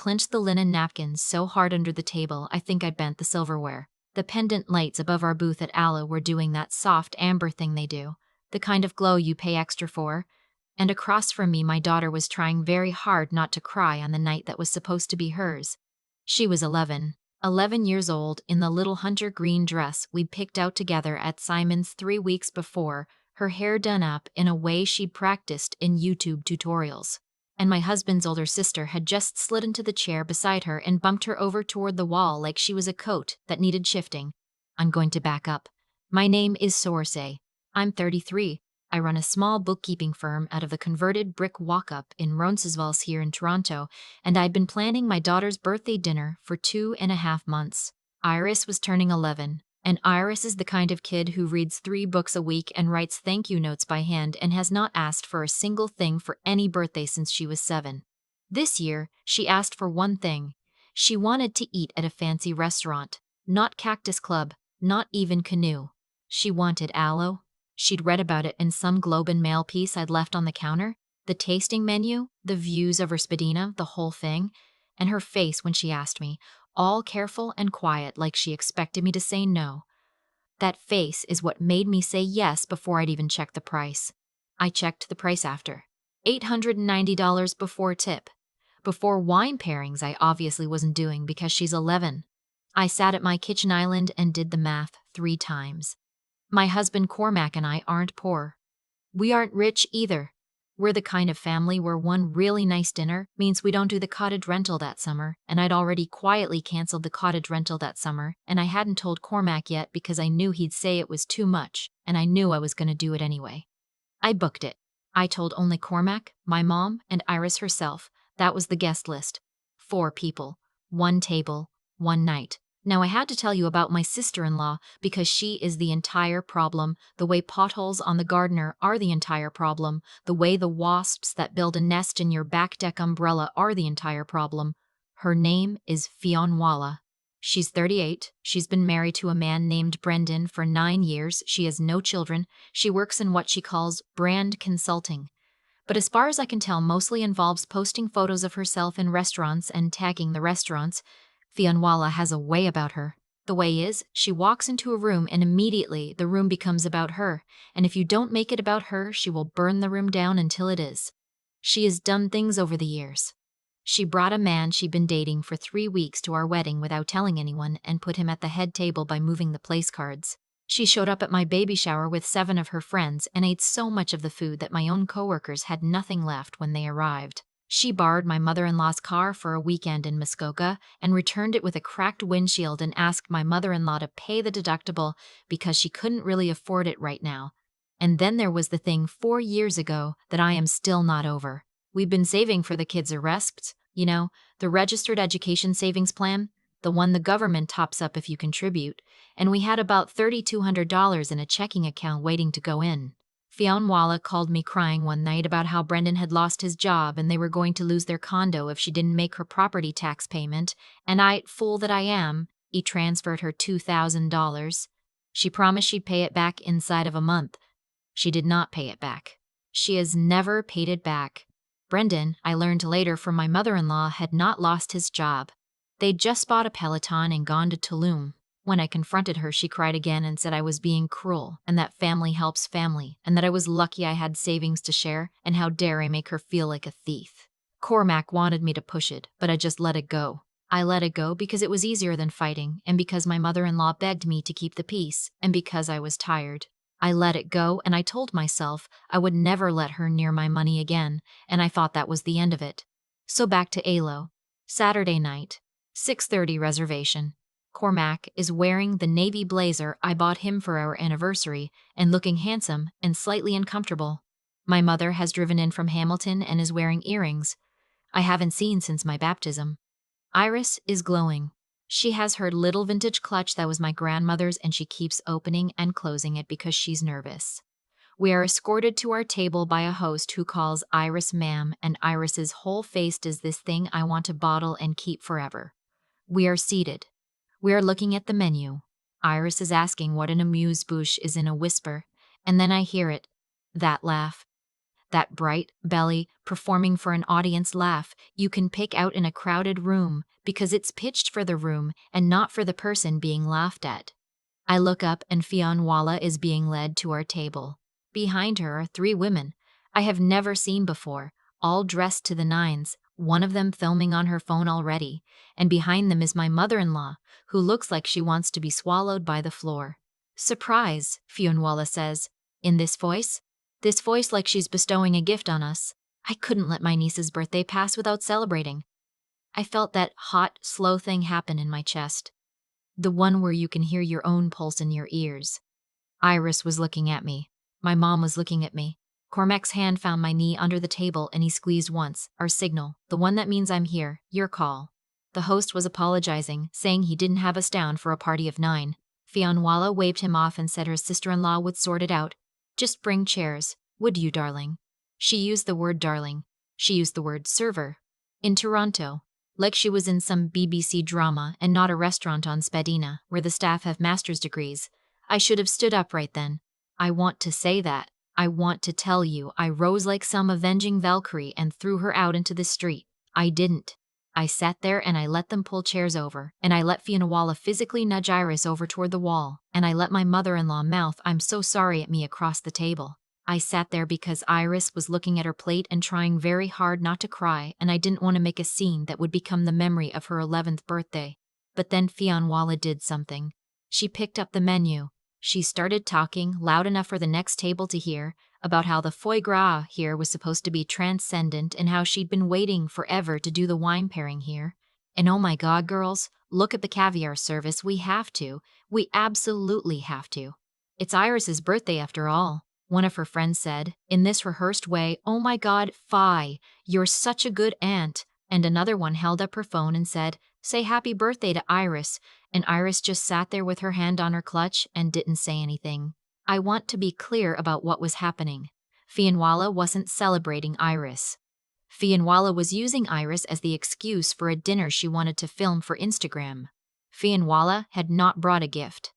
clinched the linen napkins so hard under the table I think I bent the silverware. The pendant lights above our booth at Aloe were doing that soft amber thing they do, the kind of glow you pay extra for. And across from me my daughter was trying very hard not to cry on the night that was supposed to be hers. She was 11. 11 years old, in the little hunter green dress we'd picked out together at Simon's 3 weeks before, her hair done up in a way she'd practiced in YouTube tutorials. And my husband's older sister had just slid into the chair beside her and bumped her over toward the wall like she was a coat that needed shifting. I'm going to back up. My name is Sorsay. I'm 33. I run a small bookkeeping firm out of the converted brick walk-up in Roncesvalles here in Toronto, and I'd been planning my daughter's birthday dinner for 2.5 months. Iris was turning 11, and Iris is the kind of kid who reads 3 books a week and writes thank you notes by hand and has not asked for a single thing for any birthday since she was 7. This year, she asked for one thing. She wanted to eat at a fancy restaurant, not Cactus Club, not even Canoe. She wanted Aloe. She'd read about it in some Globe and Mail piece I'd left on the counter, the tasting menu, the views of her spadina, the whole thing, and her face when she asked me, all careful and quiet like she expected me to say no. That face is what made me say yes before I'd even checked the price. I checked the price after. $890 before tip. Before wine pairings I obviously wasn't doing because she's 11. I sat at my kitchen island and did the math 3 times. My husband Cormac and I aren't poor. We aren't rich either. We're the kind of family where one really nice dinner means we don't do the cottage rental that summer, and I'd already quietly canceled the cottage rental that summer, and I hadn't told Cormac yet because I knew he'd say it was too much, and I knew I was going to do it anyway. I booked it. I told only Cormac, my mom, and Iris herself. That was the guest list. 4 people, 1 table, 1 night. Now I had to tell you about my sister-in-law because she is the entire problem, the way potholes on the Gardiner are the entire problem, the way the wasps that build a nest in your back deck umbrella are the entire problem. Her name is Fionnuala. She's 38. She's been married to a man named Brendan for 9 years. She has no children. She works in what she calls brand consulting. But as far as I can tell, mostly involves posting photos of herself in restaurants and tagging the restaurants. Fionnuala has a way about her. The way is, she walks into a room and immediately the room becomes about her, and if you don't make it about her, she will burn the room down until it is. She has done things over the years. She brought a man she'd been dating for 3 weeks to our wedding without telling anyone and put him at the head table by moving the place cards. She showed up at my baby shower with 7 of her friends and ate so much of the food that my own coworkers had nothing left when they arrived. She borrowed my mother-in-law's car for a weekend in Muskoka and returned it with a cracked windshield and asked my mother-in-law to pay the deductible because she couldn't really afford it right now. And then there was the thing 4 years ago that I am still not over. We've been saving for the kids' arrests, you know, the Registered Education Savings Plan, the one the government tops up if you contribute, and we had about $3,200 in a checking account waiting to go in. Fionnuala called me crying one night about how Brendan had lost his job and they were going to lose their condo if she didn't make her property tax payment, and I, fool that I am, transferred her $2,000. She promised she'd pay it back inside of a month. She did not pay it back. She has never paid it back. Brendan, I learned later from my mother-in-law, had not lost his job. They'd just bought a Peloton and gone to Tulum. When I confronted her, she cried again and said I was being cruel, and that family helps family, and that I was lucky I had savings to share, and how dare I make her feel like a thief. Cormac wanted me to push it, but I just let it go. I let it go because it was easier than fighting, and because my mother-in-law begged me to keep the peace, and because I was tired. I let it go, and I told myself I would never let her near my money again, and I thought that was the end of it. So back to Alo. Saturday night, 6:30 reservation. Cormac is wearing the navy blazer I bought him for our anniversary and looking handsome and slightly uncomfortable. My mother has driven in from Hamilton and is wearing earrings I haven't seen since my baptism. Iris is glowing. She has her little vintage clutch that was my grandmother's and she keeps opening and closing it because she's nervous. We are escorted to our table by a host who calls Iris ma'am, and Iris's whole face does this thing I want to bottle and keep forever. We are seated. We are looking at the menu. Iris is asking what an amuse-bouche is in a whisper, and then I hear it. That laugh. That bright belly performing for an audience laugh you can pick out in a crowded room because it's pitched for the room and not for the person being laughed at. I look up and Fionnuala is being led to our table. Behind her are 3 women I have never seen before, all dressed to the nines, one of them filming on her phone already, and behind them is my mother-in-law, who looks like she wants to be swallowed by the floor. Surprise, Fionnuala says, in this voice like she's bestowing a gift on us. I couldn't let my niece's birthday pass without celebrating. I felt that hot, slow thing happen in my chest. The one where you can hear your own pulse in your ears. Iris was looking at me. My mom was looking at me. Cormac's hand found my knee under the table and he squeezed once, our signal, the one that means I'm here, your call. The host was apologizing, saying he didn't have us down for a party of 9. Fionnuala waved him off and said her sister-in-law would sort it out. Just bring chairs, would you, darling? She used the word darling. She used the word server. In Toronto. Like she was in some BBC drama and not a restaurant on Spadina, where the staff have master's degrees. I should have stood up right then. I want to say that. I want to tell you I rose like some avenging Valkyrie and threw her out into the street. I didn't. I sat there and I let them pull chairs over, and I let Fionnuala physically nudge Iris over toward the wall, and I let my mother-in-law mouth "I'm so sorry" at me across the table. I sat there because Iris was looking at her plate and trying very hard not to cry, and I didn't want to make a scene that would become the memory of her 11th birthday. But then Fionnuala did something. She picked up the menu. She started talking, loud enough for the next table to hear, about how the foie gras here was supposed to be transcendent and how she'd been waiting forever to do the wine pairing here. And oh my God, girls, look at the caviar service. We have to. We absolutely have to. It's Iris's birthday after all. One of her friends said, in this rehearsed way, "Oh my God, Fi, you're such a good aunt." And another one held up her phone and said, "Say happy birthday to Iris." And Iris just sat there with her hand on her clutch and didn't say anything. I want to be clear about what was happening. Fionnuala wasn't celebrating Iris. Fionnuala was using Iris as the excuse for a dinner she wanted to film for Instagram. Fionnuala had not brought a gift.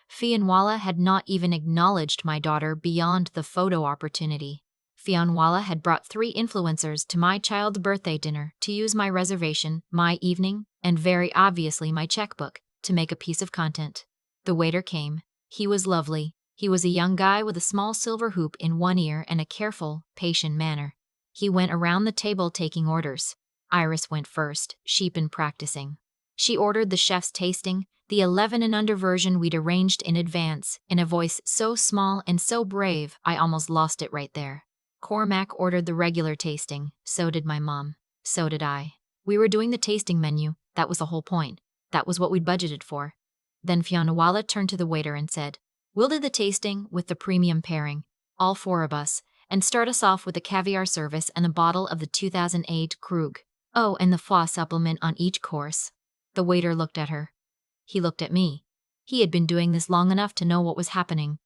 Fionnuala had not even acknowledged my daughter beyond the photo opportunity. Fionnuala had brought 3 influencers to my child's birthday dinner to use my reservation, my evening, and very obviously my checkbook, to make a piece of content. The waiter came. He was lovely. He was a young guy with a small silver hoop in one ear and a careful, patient manner. He went around the table taking orders. Iris went first, she'd been practicing. She ordered the chef's tasting, the 11 and under version we'd arranged in advance, in a voice so small and so brave I almost lost it right there. Cormac ordered the regular tasting, so did my mom. So did I. We were doing the tasting menu, that was the whole point. That was what we'd budgeted for. Then Fionnuala turned to the waiter and said, "We'll do the tasting with the premium pairing, all 4 of us, and start us off with the caviar service and a bottle of the 2008 Krug. Oh, and the foie supplement on each course." The waiter looked at her. He looked at me. He had been doing this long enough to know what was happening.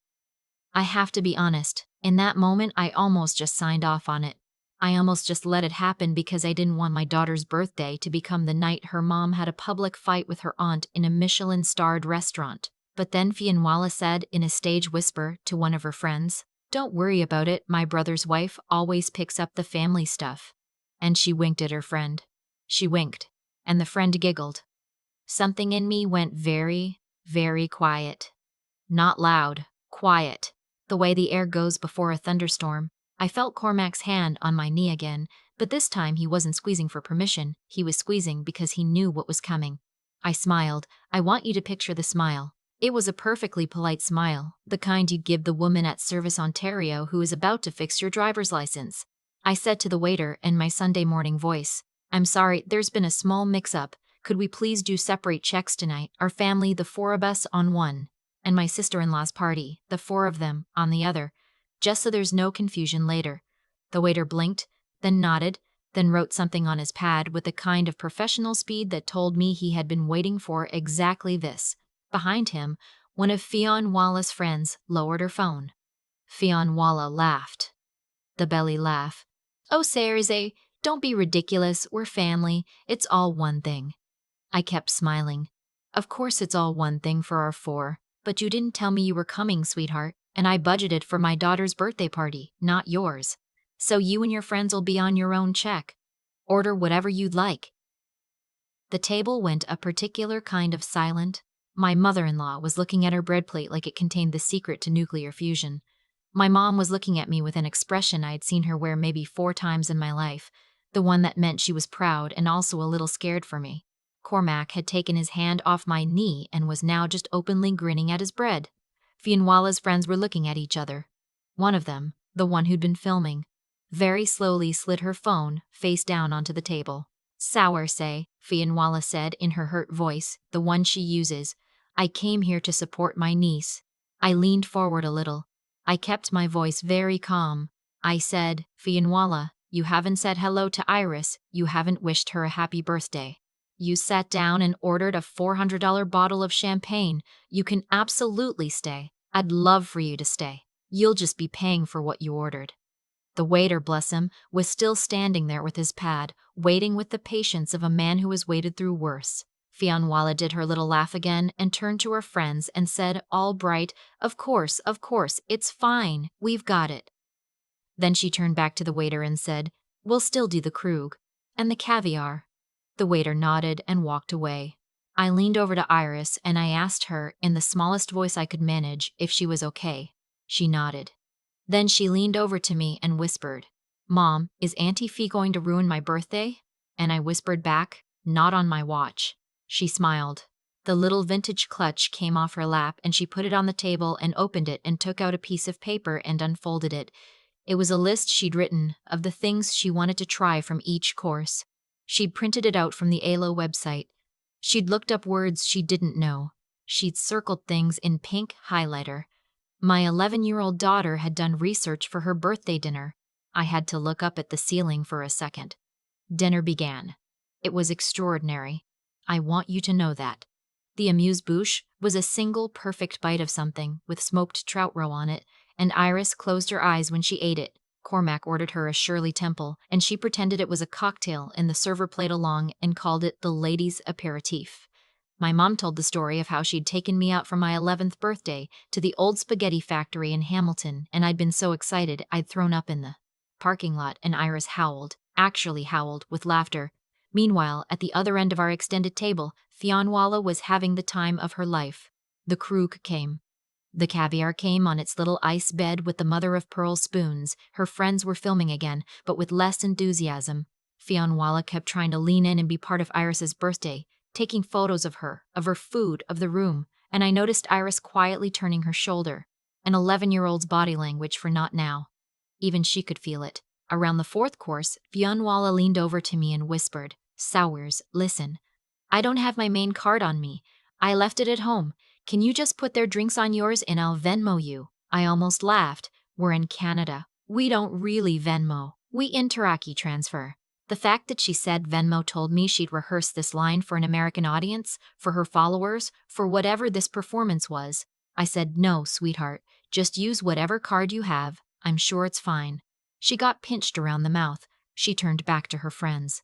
I have to be honest, in that moment I almost just signed off on it. I almost just let it happen because I didn't want my daughter's birthday to become the night her mom had a public fight with her aunt in a Michelin-starred restaurant. But then Fionnuala said in a stage whisper to one of her friends, "Don't worry about it, my brother's wife always picks up the family stuff." And she winked at her friend. She winked, and the friend giggled. Something in me went very, very quiet. Not loud, quiet, the way the air goes before a thunderstorm. I felt Cormac's hand on my knee again, but this time he wasn't squeezing for permission, he was squeezing because he knew what was coming. I smiled. I want you to picture the smile. It was a perfectly polite smile, the kind you'd give the woman at Service Ontario who is about to fix your driver's license. I said to the waiter in my Sunday morning voice, "I'm sorry, there's been a small mix-up. Could we please do separate checks tonight, our family, the 4 of us, on one, and my sister-in-law's party, the 4 of them, on the other, just so there's no confusion later." The waiter blinked, then nodded, then wrote something on his pad with the kind of professional speed that told me he had been waiting for exactly this. Behind him, one of Fionnuala's friends lowered her phone. Fionnuala laughed. The belly laugh. "Oh, Serze, don't be ridiculous, we're family, it's all one thing." I kept smiling. "Of course it's all one thing for our 4, but you didn't tell me you were coming, sweetheart, and I budgeted for my daughter's birthday party, not yours." So you and your friends'll be on your own check. Order whatever you'd like." The table went a particular kind of silent. My mother-in-law was looking at her bread plate like it contained the secret to nuclear fusion. My mom was looking at me with an expression I'd seen her wear maybe 4 times in my life, the one that meant she was proud and also a little scared for me. Cormac had taken his hand off my knee and was now just openly grinning at his bread. Fianwala's friends were looking at each other. One of them, the one who'd been filming, very slowly slid her phone face down onto the table. "Sour say," Fianwala said in her hurt voice, the one she uses. "I came here to support my niece." I leaned forward a little. I kept my voice very calm. I said, "Fianwala, you haven't said hello to Iris, you haven't wished her a happy birthday. You sat down and ordered a $400 bottle of champagne. You can absolutely stay. I'd love for you to stay. You'll just be paying for what you ordered." The waiter, bless him, was still standing there with his pad, waiting with the patience of a man who has waited through worse. Fianwala did her little laugh again and turned to her friends and said, all bright, of course, it's fine, we've got it." Then she turned back to the waiter and said, "We'll still do the Krug. And the caviar." The waiter nodded and walked away. I leaned over to Iris and I asked her, in the smallest voice I could manage, if she was okay. She nodded. Then she leaned over to me and whispered, "Mom, is Auntie Fee going to ruin my birthday?" And I whispered back, "Not on my watch." She smiled. The little vintage clutch came off her lap and she put it on the table and opened it and took out a piece of paper and unfolded it. It was a list she'd written of the things she wanted to try from each course. She'd printed it out from the ALO website. She'd looked up words she didn't know. She'd circled things in pink highlighter. My 11-year-old daughter had done research for her birthday dinner. I had to look up at the ceiling for a second. Dinner began. It was extraordinary. I want you to know that. The amuse-bouche was a single perfect bite of something with smoked trout roe on it, and Iris closed her eyes when she ate it. Cormac ordered her a Shirley Temple, and she pretended it was a cocktail, and the server played along and called it the ladies' aperitif. My mom told the story of how she'd taken me out for my 11th birthday to the old spaghetti factory in Hamilton, and I'd been so excited I'd thrown up in the parking lot, and Iris howled, actually howled, with laughter. Meanwhile, at the other end of our extended table, Fianwala was having the time of her life. The Krug came. The caviar came on its little ice bed with the mother-of-pearl spoons. Her friends were filming again, but with less enthusiasm. Fianwala kept trying to lean in and be part of Iris's birthday, taking photos of her food, of the room, and I noticed Iris quietly turning her shoulder, an 11-year-old's body language for not now. Even she could feel it. Around the 4th course, Fianwala leaned over to me and whispered, "Sowers, listen. I don't have my main card on me. I left it at home. Can you just put their drinks on yours and I'll Venmo you?" I almost laughed. We're in Canada. We don't really Venmo. We Interaki transfer. The fact that she said Venmo told me she'd rehearse this line for an American audience, for her followers, for whatever this performance was. I said, "No, sweetheart, just use whatever card you have. I'm sure it's fine." She got pinched around the mouth. She turned back to her friends.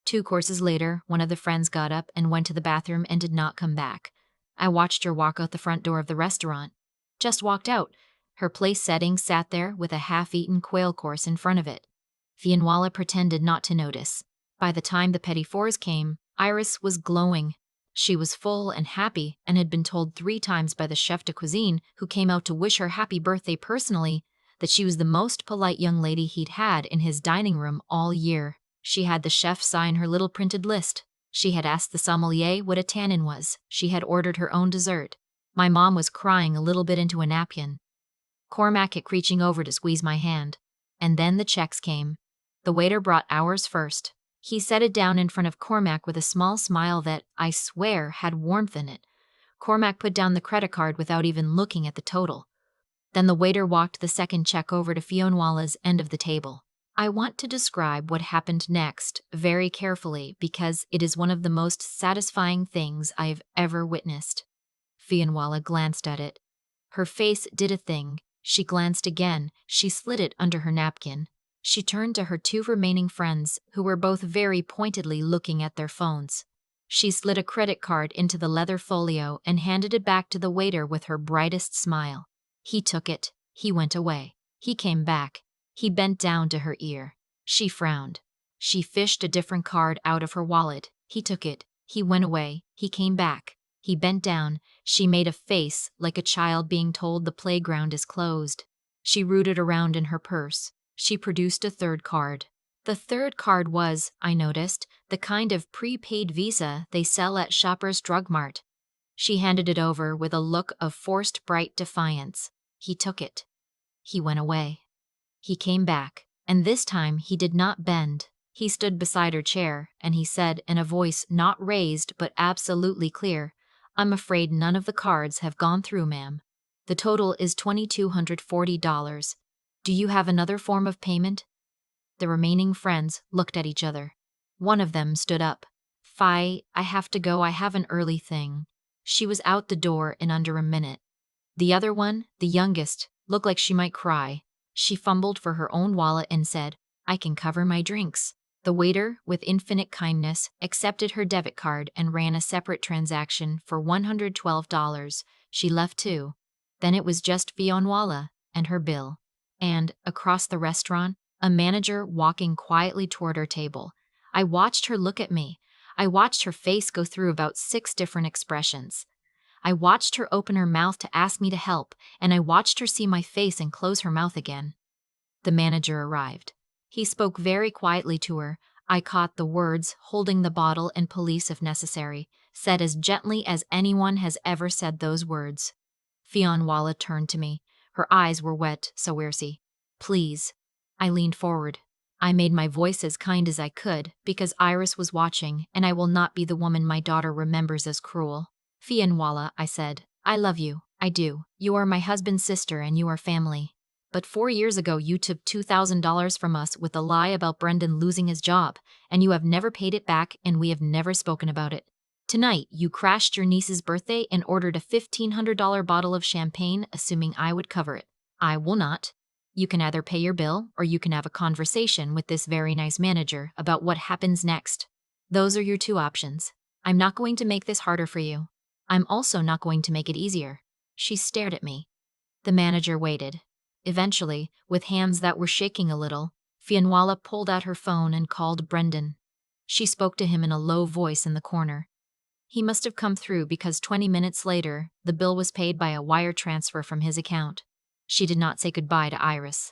2 courses later, one of the friends got up and went to the bathroom and did not come back. I watched her walk out the front door of the restaurant. Just walked out. Her place setting sat there with a half-eaten quail course in front of it. Fianwala pretended not to notice. By the time the petit fours came, Iris was glowing. She was full and happy and had been told 3 times by the chef de cuisine, who came out to wish her happy birthday personally, that she was the most polite young lady he'd had in his dining room all year. She had the chef sign her little printed list. She had asked the sommelier what a tannin was. She had ordered her own dessert. My mom was crying a little bit into a napkin. Cormac kept reaching over to squeeze my hand. And then the checks came. The waiter brought ours first. He set it down in front of Cormac with a small smile that, I swear, had warmth in it. Cormac put down the credit card without even looking at the total. Then the waiter walked the second check over to Fianwala's end of the table. I want to describe what happened next very carefully because it is one of the most satisfying things I've ever witnessed. Fianwala glanced at it. Her face did a thing. She glanced again. She slid it under her napkin. She turned to her 2 remaining friends, who were both very pointedly looking at their phones. She slid a credit card into the leather folio and handed it back to the waiter with her brightest smile. He took it. He went away. He came back. He bent down to her ear. She frowned. She fished a different card out of her wallet. He took it. He went away. He came back. He bent down. She made a face like a child being told the playground is closed. She rooted around in her purse. She produced a third card. The third card was, I noticed, the kind of prepaid Visa they sell at Shoppers Drug Mart. She handed it over with a look of forced bright defiance. He took it. He went away. He came back, and this time he did not bend. He stood beside her chair, and he said in a voice not raised but absolutely clear, "I'm afraid none of the cards have gone through, ma'am. The total is $2,240. Do you have another form of payment?" The remaining friends looked at each other. One of them stood up. "I have to go, I have an early thing." She was out the door in under a minute. The other one, the youngest, looked like she might cry. She fumbled for her own wallet and said, "I can cover my drinks." The waiter, with infinite kindness, accepted her debit card and ran a separate transaction for $112. She left too. Then it was just Fionnuala and her bill. And, across the restaurant, a manager walking quietly toward our table. I watched her look at me. I watched her face go through about 6 different expressions. I watched her open her mouth to ask me to help, and I watched her see my face and close her mouth again. The manager arrived. He spoke very quietly to her. I caught the words, "holding the bottle and police if necessary," said as gently as anyone has ever said those words. Fionnuala turned to me. Her eyes were wet, Sawersi. "Please." I leaned forward. I made my voice as kind as I could, because Iris was watching, and I will not be the woman my daughter remembers as cruel. "Fionnuala," I said, "I love you. I do. You are my husband's sister and you are family. But 4 years ago you took $2,000 from us with a lie about Brendan losing his job, and you have never paid it back and we have never spoken about it. Tonight you crashed your niece's birthday and ordered a $1,500 bottle of champagne, assuming I would cover it. I will not. You can either pay your bill or you can have a conversation with this very nice manager about what happens next. Those are your 2 options. I'm not going to make this harder for you. I'm also not going to make it easier." She stared at me. The manager waited. Eventually, with hands that were shaking a little, Fionnuala pulled out her phone and called Brendan. She spoke to him in a low voice in the corner. He must have come through because 20 minutes later, the bill was paid by a wire transfer from his account. She did not say goodbye to Iris.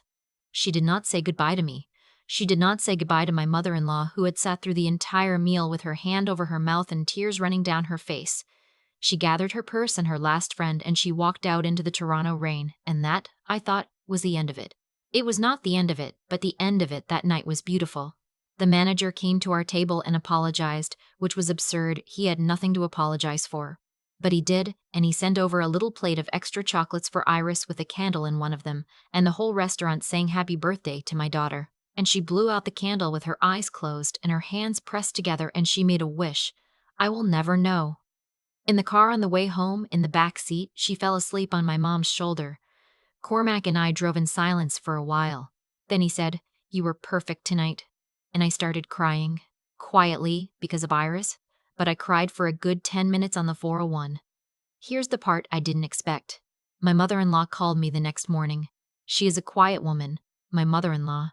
She did not say goodbye to me. She did not say goodbye to my mother-in-law, who had sat through the entire meal with her hand over her mouth and tears running down her face. She gathered her purse and her last friend and she walked out into the Toronto rain, and that, I thought, was the end of it. It was not the end of it, but the end of it that night was beautiful. The manager came to our table and apologized, which was absurd. He had nothing to apologize for. But he did, and he sent over a little plate of extra chocolates for Iris with a candle in one of them, and the whole restaurant sang happy birthday to my daughter. And she blew out the candle with her eyes closed and her hands pressed together, and she made a wish. I will never know. In the car on the way home, in the back seat, she fell asleep on my mom's shoulder. Cormac and I drove in silence for a while. Then he said, "You were perfect tonight." And I started crying. Quietly, because of Iris, but I cried for a good 10 minutes on the 401. Here's the part I didn't expect. My mother-in-law called me the next morning. She is a quiet woman, my mother-in-law.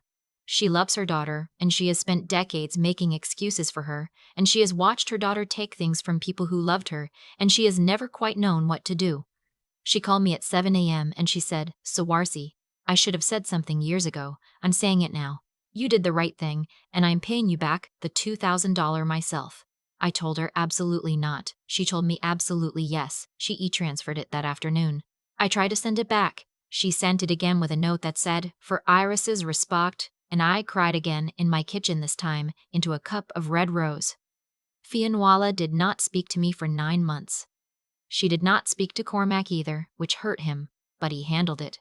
She loves her daughter, and she has spent decades making excuses for her, and she has watched her daughter take things from people who loved her, and she has never quite known what to do. She called me at 7 a.m. and she said, "Sawarsi, I should have said something years ago. I'm saying it now. You did the right thing, and I'm paying you back the $2,000 myself." I told her absolutely not. She told me absolutely yes. She e-transferred it that afternoon. I tried to send it back. She sent it again with a note that said, "For Iris's respect," and I cried again in my kitchen this time into a cup of red rose. Fionnuala did not speak to me for 9 months. She did not speak to Cormac either, which hurt him, but he handled it.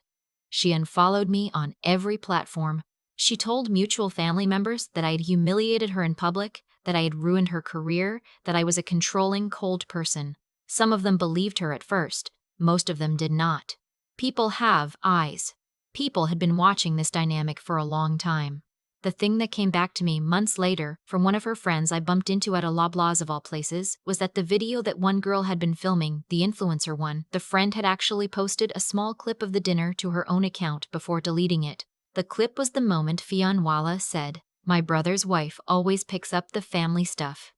She unfollowed me on every platform. She told mutual family members that I had humiliated her in public, that I had ruined her career, that I was a controlling, cold person. Some of them believed her at first. Most of them did not. People have eyes. People had been watching this dynamic for a long time. The thing that came back to me months later from one of her friends I bumped into at a Loblaws of all places was that the video that one girl had been filming, the influencer one, the friend had actually posted a small clip of the dinner to her own account before deleting it. The clip was the moment Fionnuala said, "My brother's wife always picks up the family stuff."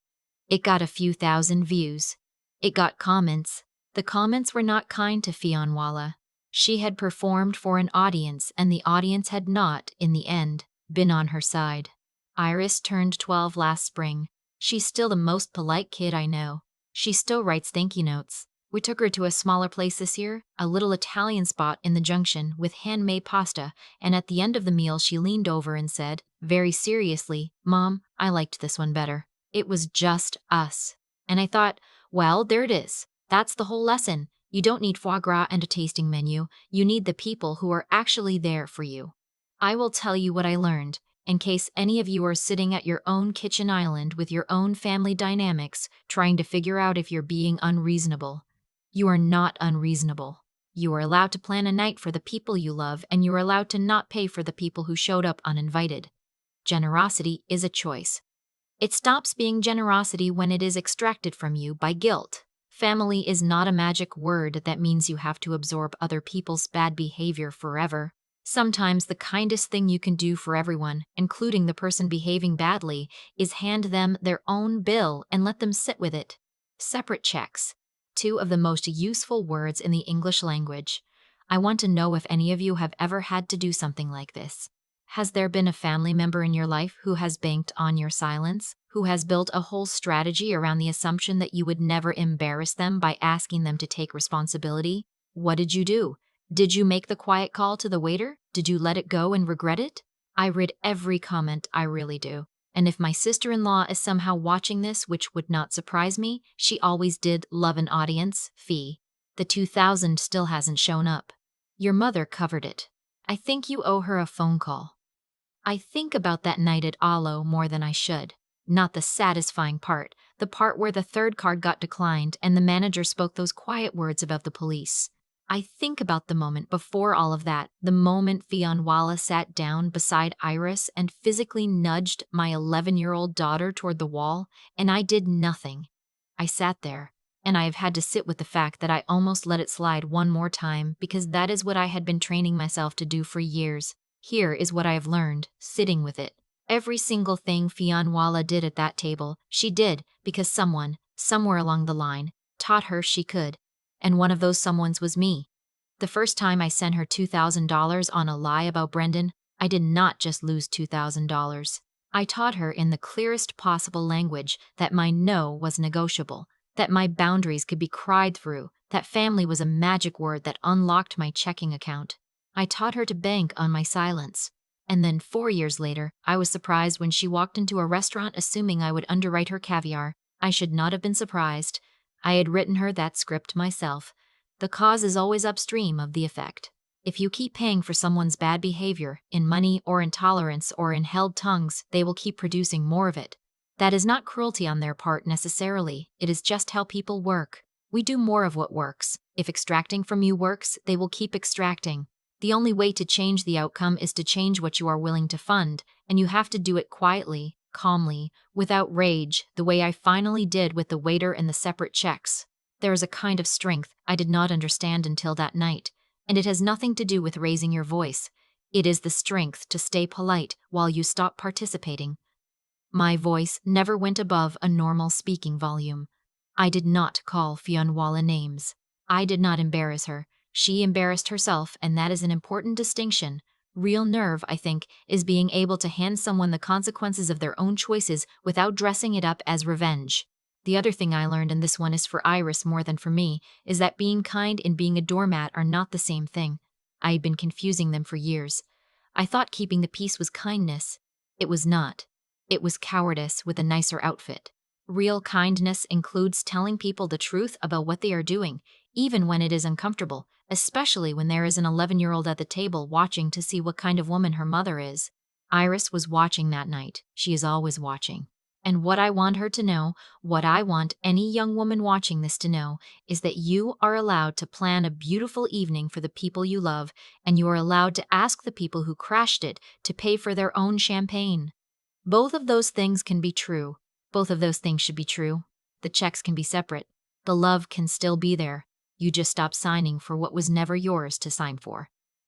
It got a few thousand views. It got comments. The comments were not kind to Fionnuala. She had performed for an audience, and the audience had not, in the end, been on her side. Iris turned 12 last spring. She's still the most polite kid I know. She still writes thank you notes. We took her to a smaller place this year, a little Italian spot in the junction with handmade pasta, and at the end of the meal she leaned over and said, very seriously, "Mom, I liked this one better." It was just us. And I thought, well, there it is. That's the whole lesson. You don't need foie gras and a tasting menu. You need the people who are actually there for you. I will tell you what I learned, in case any of you are sitting at your own kitchen island with your own family dynamics, trying to figure out if you're being unreasonable. You are not unreasonable. You are allowed to plan a night for the people you love, and you are allowed to not pay for the people who showed up uninvited. Generosity is a choice. It stops being generosity when it is extracted from you by guilt. Family is not a magic word that means you have to absorb other people's bad behavior forever. Sometimes the kindest thing you can do for everyone, including the person behaving badly, is hand them their own bill and let them sit with it. Separate checks. Two of the most useful words in the English language. I want to know if any of you have ever had to do something like this. Has there been a family member in your life who has banked on your silence, who has built a whole strategy around the assumption that you would never embarrass them by asking them to take responsibility? What did you do? Did you make the quiet call to the waiter? Did you let it go and regret it? I read every comment, I really do. And if my sister-in-law is somehow watching this, which would not surprise me, she always did love an audience fee. The 2000 still hasn't shown up. Your mother covered it. I think you owe her a phone call. I think about that night at Alo more than I should. Not the satisfying part, the part where the third card got declined and the manager spoke those quiet words about the police. I think about the moment before all of that, the moment Fionnuala sat down beside Iris and physically nudged my 11-year-old daughter toward the wall, and I did nothing. I sat there, and I have had to sit with the fact that I almost let it slide one more time because that is what I had been training myself to do for years. Here is what I have learned, sitting with it. Every single thing Fionnuala did at that table, she did because someone, somewhere along the line, taught her she could. And one of those someones was me. The first time I sent her $2,000 on a lie about Brendan, I did not just lose $2,000. I taught her in the clearest possible language that my no was negotiable, that my boundaries could be cried through, that family was a magic word that unlocked my checking account. I taught her to bank on my silence. And then 4 years later, I was surprised when she walked into a restaurant assuming I would underwrite her caviar. I should not have been surprised. I had written her that script myself. The cause is always upstream of the effect. If you keep paying for someone's bad behavior, in money or intolerance or in held tongues, they will keep producing more of it. That is not cruelty on their part necessarily, it is just how people work. We do more of what works. If extracting from you works, they will keep extracting. The only way to change the outcome is to change what you are willing to fund, and you have to do it quietly, calmly, without rage, the way I finally did with the waiter and the separate checks. There is a kind of strength I did not understand until that night, and it has nothing to do with raising your voice. It is the strength to stay polite while you stop participating. My voice never went above a normal speaking volume. I did not call Fionnuala names. I did not embarrass her. She embarrassed herself, and that is an important distinction. Real nerve, I think, is being able to hand someone the consequences of their own choices without dressing it up as revenge. The other thing I learned, and this one is for Iris more than for me, is that being kind and being a doormat are not the same thing. I had been confusing them for years. I thought keeping the peace was kindness. It was not. It was cowardice with a nicer outfit. Real kindness includes telling people the truth about what they are doing, even when it is uncomfortable, especially when there is an 11-year-old at the table watching to see what kind of woman her mother is. Iris was watching that night. She is always watching. And what I want her to know, what I want any young woman watching this to know, is that you are allowed to plan a beautiful evening for the people you love, and you are allowed to ask the people who crashed it to pay for their own champagne. Both of those things can be true. Both of those things should be true. The checks can be separate. The love can still be there. You just stop signing for what was never yours to sign for.